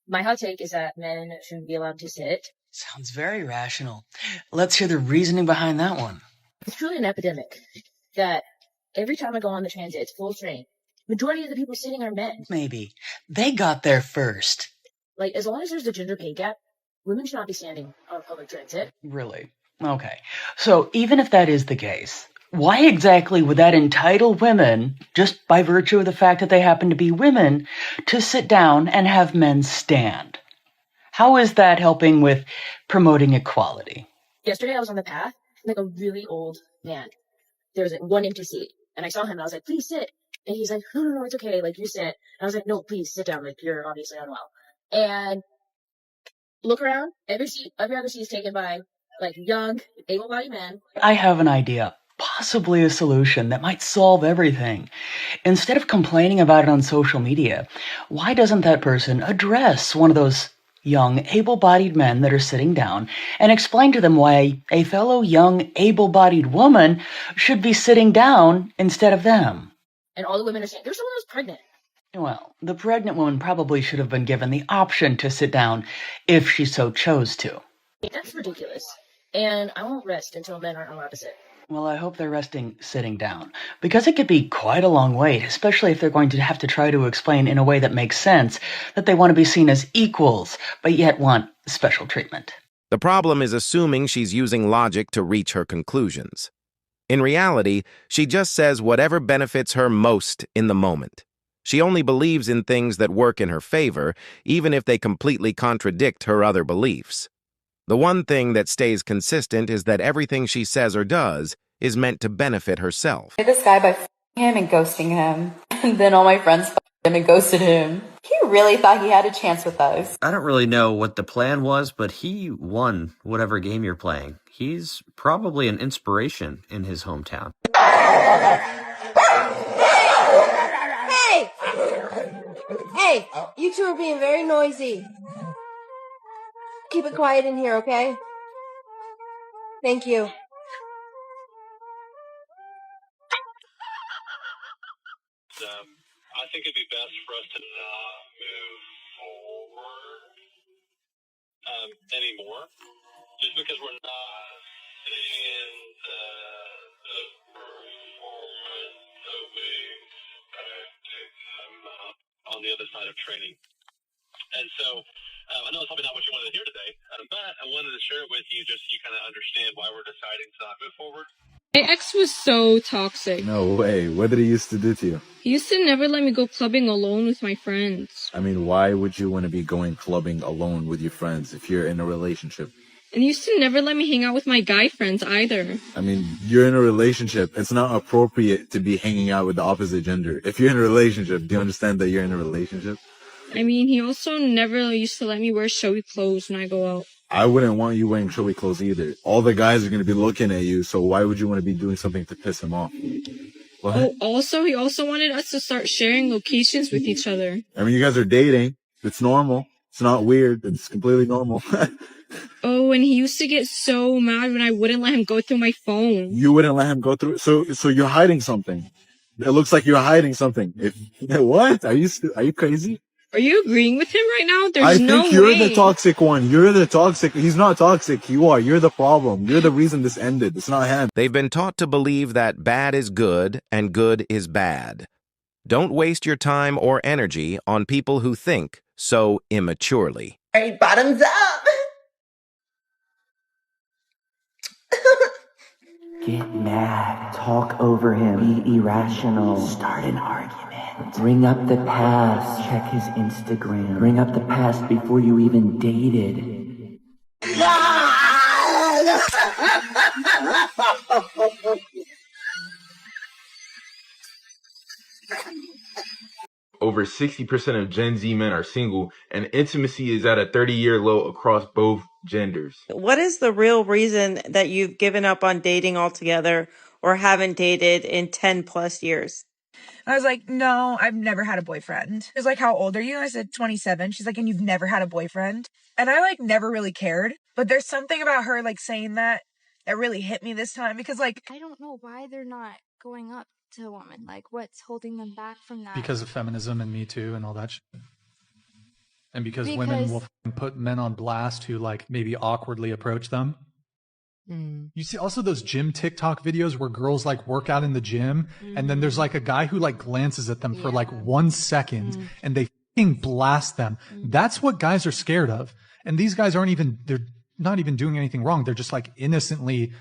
My hot take is that men shouldn't be allowed to sit. Sounds very rational. Let's hear the reasoning behind that one. It's truly an epidemic that every time I go on the transit, it's full train. Majority of the people sitting are men. Maybe. They got there first. Like, as long as there's a gender pay gap, women should not be standing on public transit. Really? Okay. So even if that is the case, why exactly would that entitle women, just by virtue of the fact that they happen to be women, to sit down and have men stand? How is that helping with promoting equality? Yesterday I was on the path, like a really old man. There was one empty seat, and I saw him, and I was like, please sit. And he's like, no, it's okay, like, you sit. And I was like, no, please sit down, like, you're obviously unwell. And look around, every other seat is taken by, like, young, able-bodied men. I have an idea. Possibly a solution that might solve everything. Instead of complaining about it on social media, why doesn't that person address one of those young, able-bodied men that are sitting down and explain to them why a fellow young, able-bodied woman should be sitting down instead of them? And all the women are saying, there's someone who's pregnant. Well, the pregnant woman probably should have been given the option to sit down if she so chose to. That's ridiculous. And I won't rest until men aren't allowed to sit. Well, I hope they're resting sitting down, because it could be quite a long wait, especially if they're going to have to try to explain in a way that makes sense that they want to be seen as equals, but yet want special treatment. The problem is assuming she's using logic to reach her conclusions. In reality, she just says whatever benefits her most in the moment. She only believes in things that work in her favor, even if they completely contradict her other beliefs. The one thing that stays consistent is that everything she says or does is meant to benefit herself. This guy by him and ghosting him, and then all my friends him and ghosted him. He really thought he had a chance with us. I don't really know what the plan was, but he won whatever game you're playing. He's probably an inspiration in his hometown. Hey, you two are being very noisy. Keep it quiet in here, okay? Thank you. I think it'd be best for us to not move forward anymore, just because we're not seeing the performance that we expected on the other side of training. And so I know it's probably not what you wanted to hear today, but I wanted to share it with you just so you kind of understand why we're deciding to not move forward. My ex was so toxic. No way. What did he used to do to you? He used to never let me go clubbing alone with my friends. I mean, why would you want to be going clubbing alone with your friends if you're in a relationship? And he used to never let me hang out with my guy friends either. I mean, you're in a relationship. It's not appropriate to be hanging out with the opposite gender. If you're in a relationship, do you understand that you're in a relationship? I mean, he also never used to let me wear showy clothes when I go out. I wouldn't want you wearing showy clothes either. All the guys are going to be looking at you, so why would you want to be doing something to piss him off? What? Oh, also, he also wanted us to start sharing locations with each other. I mean, you guys are dating. It's normal. It's not weird. It's completely normal. Oh, and he used to get so mad when I wouldn't let him go through my phone. You wouldn't let him go through. So you're hiding something. It looks like you're hiding something. What? Are you crazy? Are you agreeing with him right now? There's no way. I think you're the toxic one. You're the toxic. He's not toxic. You are. You're the problem. You're the reason this ended. It's not him. They've been taught to believe that bad is good and good is bad. Don't waste your time or energy on people who think so immaturely. All right, bottoms up. Get mad, talk over him, be irrational, start an argument, bring up the past, check his Instagram, bring up the past before you even dated. Over 60% of Gen Z men are single, and intimacy is at a 30-year low across both genders. What is the real reason that you've given up on dating altogether or haven't dated in 10 plus years? I was like, no, I've never had a boyfriend. She was like, how old are you? I said, 27. She's like, and you've never had a boyfriend? And I never really cared. But there's something about her saying that really hit me this time because I don't know why they're not going up to women. What's holding them back from that? Because of feminism and Me Too and all that shit. And because women will put men on blast who like maybe awkwardly approach them. You see also those gym TikTok videos where girls like work out in the gym and then there's like a guy who like glances at them for like 1 second and they fucking blast them. That's what guys are scared of. And these guys they're not even doing anything wrong. They're just like innocently,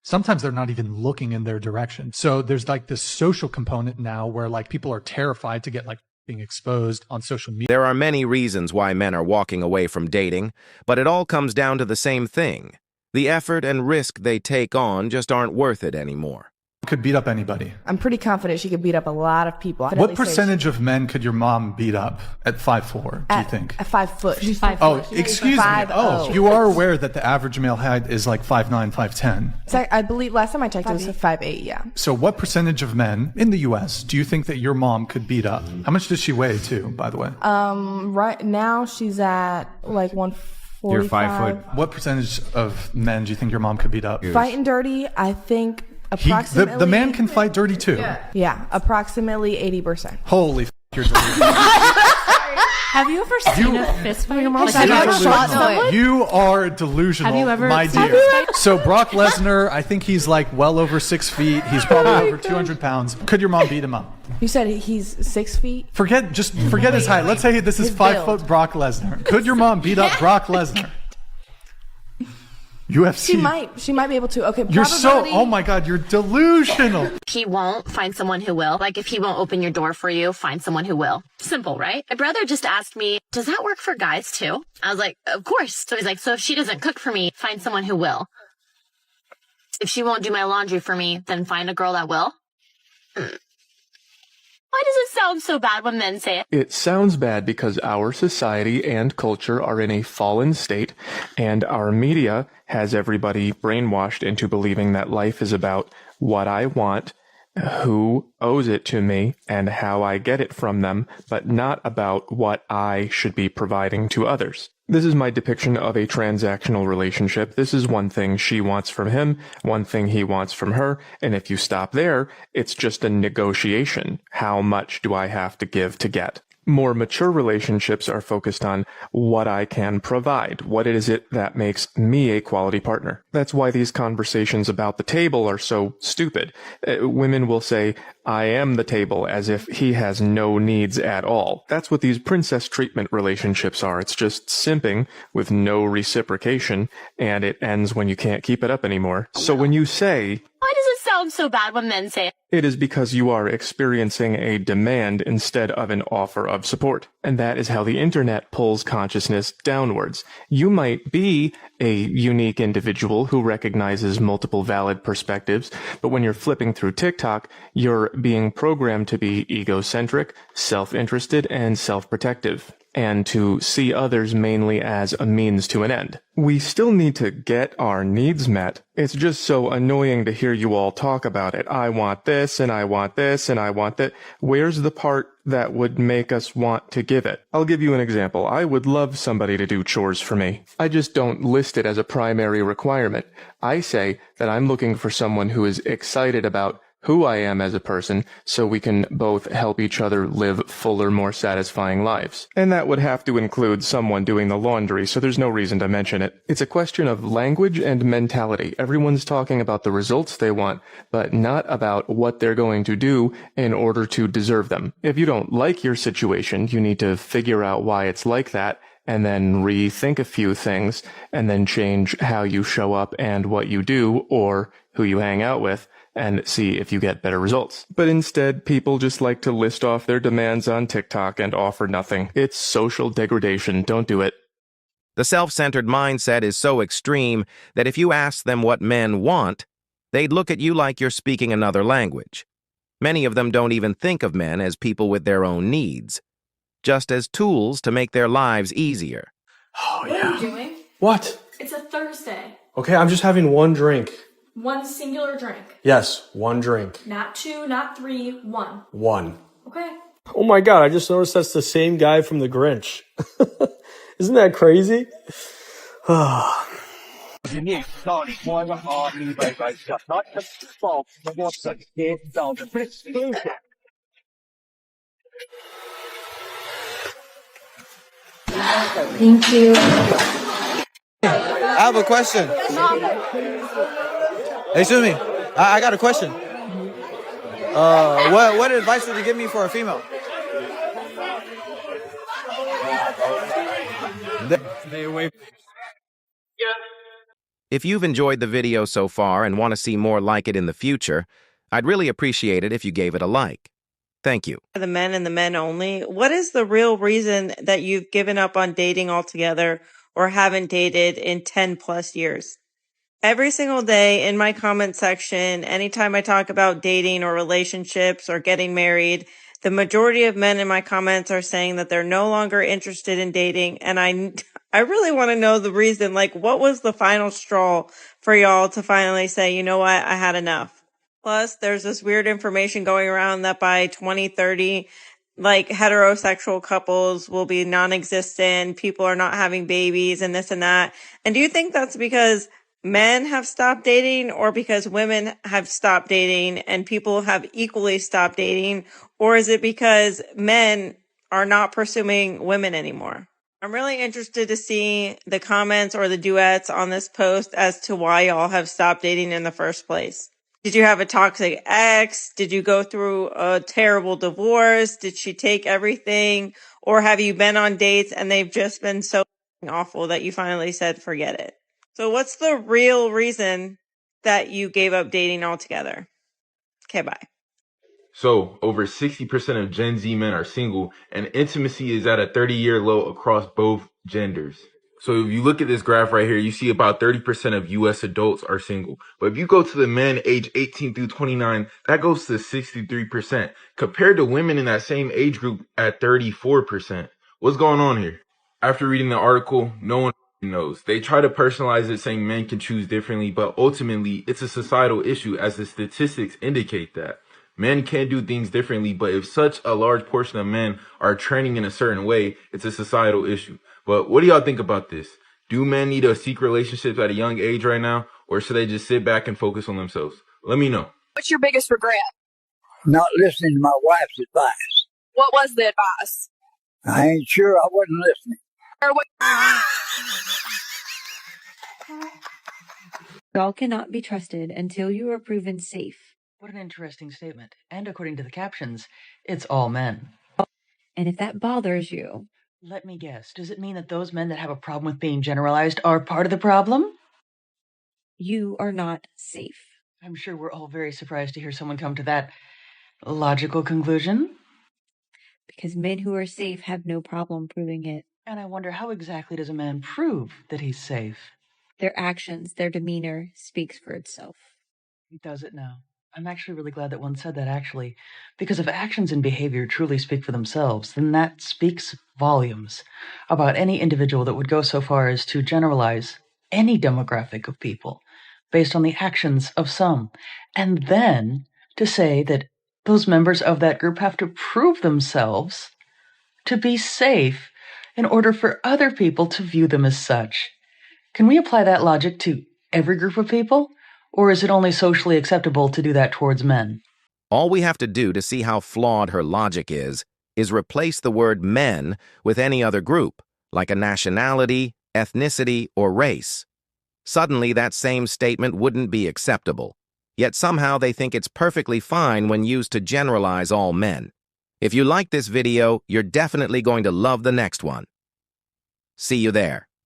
sometimes they're not even looking in their direction. So there's like this social component now where like people are terrified to get like being exposed on social media. There are many reasons why men are walking away from dating, but it all comes down to the same thing. The effort and risk they take on just aren't worth it anymore. Could beat up anybody. I'm pretty confident she could beat up a lot of people. What percentage of men could your mom beat up at 5'4", do you think? At 5 foot. She's 5 foot. Oh, excuse me. Oh, you are aware that the average male height is like 5'9", 5'10". So I believe last time I checked it was 5'8", yeah. So what percentage of men in the U.S. do you think that your mom could beat up? How much does she weigh too, by the way? Right now she's at like 145. You're 5 foot. What percentage of men do you think your mom could beat up? Fighting dirty, I think approximately. The man can fight dirty too. Yeah, approximately 80%. Holy f***, you're delusional. Have you ever seen a fist fight? You are delusional. Have you ever my seen dear? So Brock Lesnar, I think he's like well over 6 feet. He's probably over 200 pounds. Could your mom beat him up? You said he's 6 feet? Forget his height. Let's say this is 5 foot Brock Lesnar. Could your mom beat up Brock Lesnar? UFC. She might be able to. Okay, you're oh my God, you're delusional. He won't, find someone who will. Like if he won't open your door for you, find someone who will. Simple, right? My brother just asked me, does that work for guys too? I was like, of course. So he's like, so if she doesn't cook for me, find someone who will. If she won't do my laundry for me, then find a girl that will. Why does it sound so bad when men say it? It sounds bad because our society and culture are in a fallen state, and our media has everybody brainwashed into believing that life is about what I want, who owes it to me, and how I get it from them, but not about what I should be providing to others. This is my depiction of a transactional relationship. This is one thing she wants from him, one thing he wants from her, and if you stop there, it's just a negotiation. How much do I have to give to get? More mature relationships are focused on what I can provide. What is it that makes me a quality partner? That's why these conversations about the table are so stupid. Women will say, I am the table, as if he has no needs at all. That's what these princess treatment relationships are. It's just simping with no reciprocation, and it ends when you can't keep it up anymore. So when you say, why does it sound so bad when men say it? It is because you are experiencing a demand instead of an offer of support. And that is how the internet pulls consciousness downwards. You might be a unique individual who recognizes multiple valid perspectives, but when you're flipping through TikTok, you're being programmed to be egocentric, self-interested, and self-protective, and to see others mainly as a means to an end. We still need to get our needs met. It's just so annoying to hear you all talk about it. I want this, and I want this, and I want that. Where's the part that would make us want to give it? I'll give you an example. I would love somebody to do chores for me. I just don't list it as a primary requirement. I say that I'm looking for someone who is excited about who I am as a person, so we can both help each other live fuller, more satisfying lives. And that would have to include someone doing the laundry, so there's no reason to mention it. It's a question of language and mentality. Everyone's talking about the results they want, but not about what they're going to do in order to deserve them. If you don't like your situation, you need to figure out why it's like that, and then rethink a few things, and then change how you show up and what you do, or who you hang out with, and see if you get better results. But instead, people just like to list off their demands on TikTok and offer nothing. It's social degradation. Don't do it. The self-centered mindset is so extreme that if you ask them what men want, they'd look at you like you're speaking another language. Many of them don't even think of men as people with their own needs, just as tools to make their lives easier. Oh, What are you doing? What? It's a Thursday. Okay, I'm just having one drink. One singular drink. Yes, one drink. Not two, not three, one. One. Okay. Oh my God, I just noticed that's the same guy from The Grinch. Isn't that crazy? Thank you. I have a question. Excuse me. I got a question. What advice would you give me for a female? Stay away. If you've enjoyed the video so far and want to see more like it in the future, I'd really appreciate it if you gave it a like. Thank you. The men and the men only. What is the real reason that you've given up on dating altogether or haven't dated in 10 plus years? Every single day in my comment section, anytime I talk about dating or relationships or getting married, the majority of men in my comments are saying that they're no longer interested in dating. And I really want to know the reason. Like, what was the final straw for y'all to finally say, you know what, I had enough? Plus, there's this weird information going around that by 2030, like heterosexual couples will be non-existent, people are not having babies and this and that. And do you think that's because men have stopped dating or because women have stopped dating and people have equally stopped dating? Or is it because men are not pursuing women anymore? I'm really interested to see the comments or the duets on this post as to why y'all have stopped dating in the first place. Did you have a toxic ex? Did you go through a terrible divorce? Did she take everything? Or have you been on dates and they've just been so awful that you finally said, forget it? So what's the real reason that you gave up dating altogether? Okay, bye. So, over 60% of Gen Z men are single, and intimacy is at a 30-year low across both genders. So if you look at this graph right here, you see about 30% of US adults are single. But if you go to the men age 18 through 29, that goes to 63%, compared to women in that same age group at 34%. What's going on here? After reading the article, no one knows. They try to personalize it saying men can choose differently, but ultimately it's a societal issue as the statistics indicate that. Men can do things differently, but if such a large portion of men are trending in a certain way, it's a societal issue. But what do y'all think about this? Do men need to seek relationships at a young age right now, or should they just sit back and focus on themselves? Let me know. What's your biggest regret? Not listening to my wife's advice. What was the advice? I ain't sure. I wasn't listening. Or what? Y'all cannot be trusted until you are proven safe. What an interesting statement. And according to the captions, it's all men. And if that bothers you... Let me guess. Does it mean that those men that have a problem with being generalized are part of the problem? You are not safe. I'm sure we're all very surprised to hear someone come to that logical conclusion. Because men who are safe have no problem proving it. And I wonder, how exactly does a man prove that he's safe? Their actions, their demeanor speaks for itself. Does it now? I'm actually really glad that one said that, actually. Because if actions and behavior truly speak for themselves, then that speaks volumes about any individual that would go so far as to generalize any demographic of people based on the actions of some. And then to say that those members of that group have to prove themselves to be safe in order for other people to view them as such. Can we apply that logic to every group of people? Or is it only socially acceptable to do that towards men? All we have to do to see how flawed her logic is replace the word men with any other group, like a nationality, ethnicity, or race. Suddenly, that same statement wouldn't be acceptable. Yet somehow they think it's perfectly fine when used to generalize all men. If you like this video, you're definitely going to love the next one. See you there.